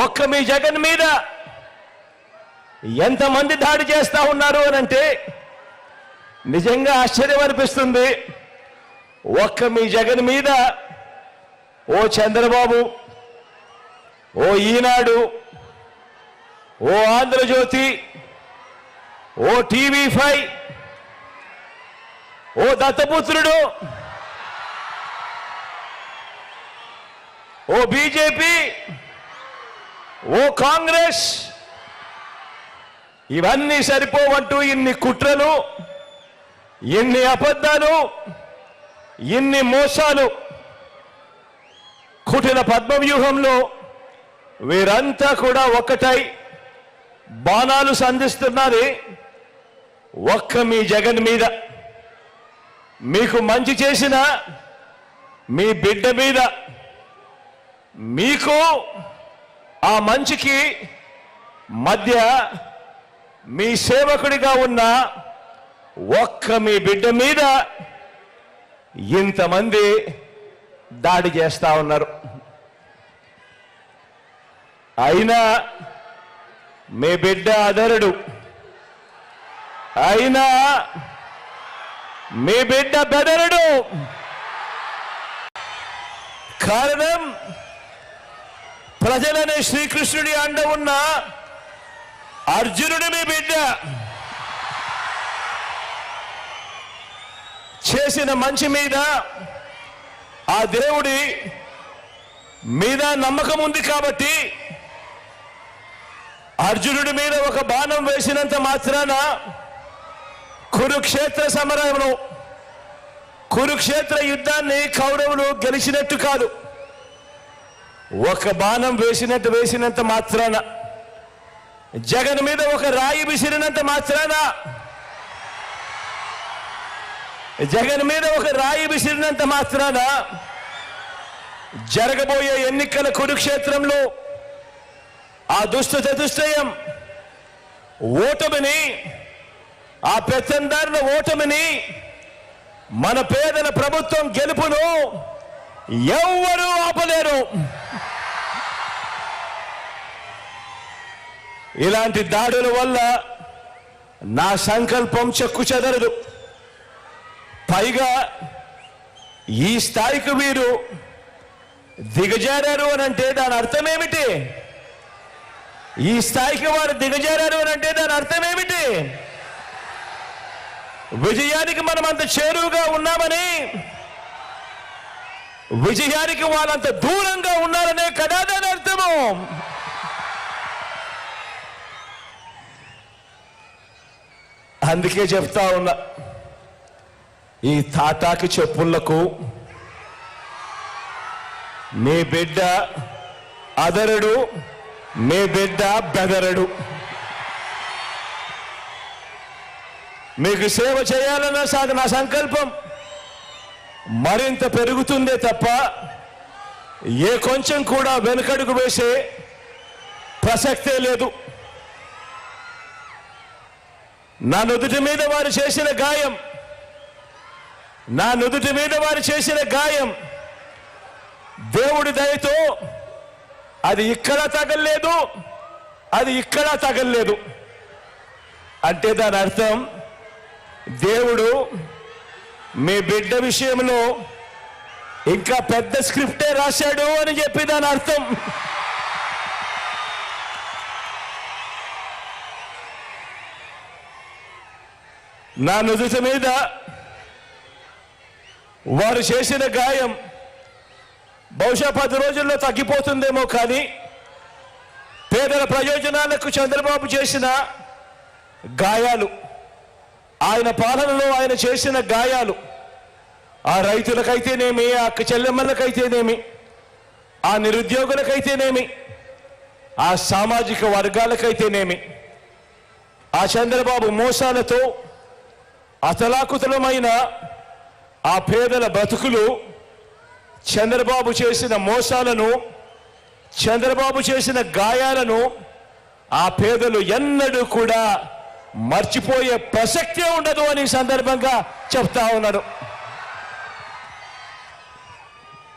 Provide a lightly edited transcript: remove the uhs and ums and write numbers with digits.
ఒక్క మీ జగన్ మీద ఎంతమంది దాడి చేస్తా ఉన్నారు అని అంటే నిజంగా ఆశ్చర్యం అనిపిస్తుంది. ఒక్క మీ జగన్ మీద ఓ చంద్రబాబు, ఓ ఈనాడు, ఓ ఆంధ్రజ్యోతి, ఓ టీవీ5, ఓ దత్తపుత్రుడు, ఓ బీజేపీ, ఓ కాంగ్రెస్, ఇవన్నీ సరిపోవంటూ ఇన్ని కుట్రలు, ఇన్ని అబద్ధాలు, ఇన్ని మోసాలు, కుటిల పద్మవ్యూహంలో వీరంతా కూడా ఒక్కటై బాణాలు సంధిస్తున్నది ఒక్క మీ జగన్ మీద. మీకు మంచి చేసిన మీ బిడ్డ మీద, మీకు ఆ మంచికి మధ్య మీ సేవకుడిగా ఉన్న ఒక్క మీ బిడ్డ మీద ఇంతమంది దాడి చేస్తా ఉన్నారు. అయినా మీ బిడ్డ అదరుడు, అయినా మీ బిడ్డ బెదరుడు. కారణం ప్రజలనే శ్రీకృష్ణుడి అండ ఉన్న అర్జునుడి మీ బిడ్డ. చేసిన మంచి మీద ఆ దేవుడి మీద నమ్మకం ఉంది కాబట్టి అర్జునుడి మీద ఒక బాణం వేసినంత మాత్రాన కురుక్షేత్ర సమరంలో, కురుక్షేత్ర యుద్ధాన్ని కౌరవులు గెలిచినట్టు కాదు. ఒక బాణం వేసినంత మాత్రాన, జగన్ మీద ఒక రాయి విసిరినంత మాత్రాన, జగన్ మీద ఒక రాయి విసిరినంత మాత్రాన జరగబోయే ఎన్నికల కురుక్షేత్రంలో ఆ దుష్ట చతుష్టయం ఓటమిని, ఆ పెత్తందారుల ఓటమిని, మన పేదల ప్రభుత్వం గెలుపును ఎవ్వరూ ఆపలేరు. ఇలాంటి దాడుల వల్ల నా సంకల్పం చెక్కు చెదరదు. పైగా ఈ స్థాయికి వీరు దిగజారారు అని అంటే దాని అర్థం ఏమిటి? ఈ స్థాయికి వారు దిగజారారు అని అంటే దాని అర్థం ఏమిటి? విజయానికి మనం అంత చేరువుగా ఉన్నామని, విజయానికి వాళ్ళంత దూరంగా ఉన్నారనే కదా దాని అర్థము. అందుకే చెప్తా ఉన్నా, ఈ తాటాకి చెప్పులకు మీ బిడ్డ అదరుడు, మీ బిడ్డ బెదరడు. మీకు సేవ చేయాలన్న నా సంకల్పం మరింత పెరుగుతుందే తప్ప ఏ కొంచెం కూడా వెనుకడుగు వేసే ప్రసక్తే లేదు. నా నుదుటి మీద వారు చేసిన గాయం, నా నుదుటి మీద వారు చేసిన గాయం దేవుడి దయతో అది ఇక్కడ తగల్లేదు, అది ఇక్కడ తగల్లేదు. అంటే దాని అర్థం దేవుడు మీ బిడ్డ విషయంలో ఇంకా పెద్ద స్క్రిప్టే రాశాడు అని చెప్పి దాని అర్థం. నా నుదుటి మీద వారు చేసిన గాయం బహుశా 10 రోజుల్లో తగ్గిపోతుందేమో, కానీ పేదల ప్రయోజనాలకు చంద్రబాబు చేసిన గాయాలు, ఆయన పాలనలో ఆయన చేసిన గాయాలు, ఆ రైతులకైతేనేమి, ఆ అక్క చెల్లెమ్మలకైతేనేమి, ఆ నిరుద్యోగులకైతేనేమి, ఆ సామాజిక వర్గాలకైతేనేమి, ఆ చంద్రబాబు మోసాలతో అతలాకుతలమైన ఆ పేదల బతుకులు, చంద్రబాబు చేసిన మోసాలను, చంద్రబాబు చేసిన గాయాలను ఆ పేదలు ఎన్నడూ కూడా మర్చిపోయే ప్రసక్తే ఉండదు అని సందర్భంగా చెప్తా ఉన్నారు.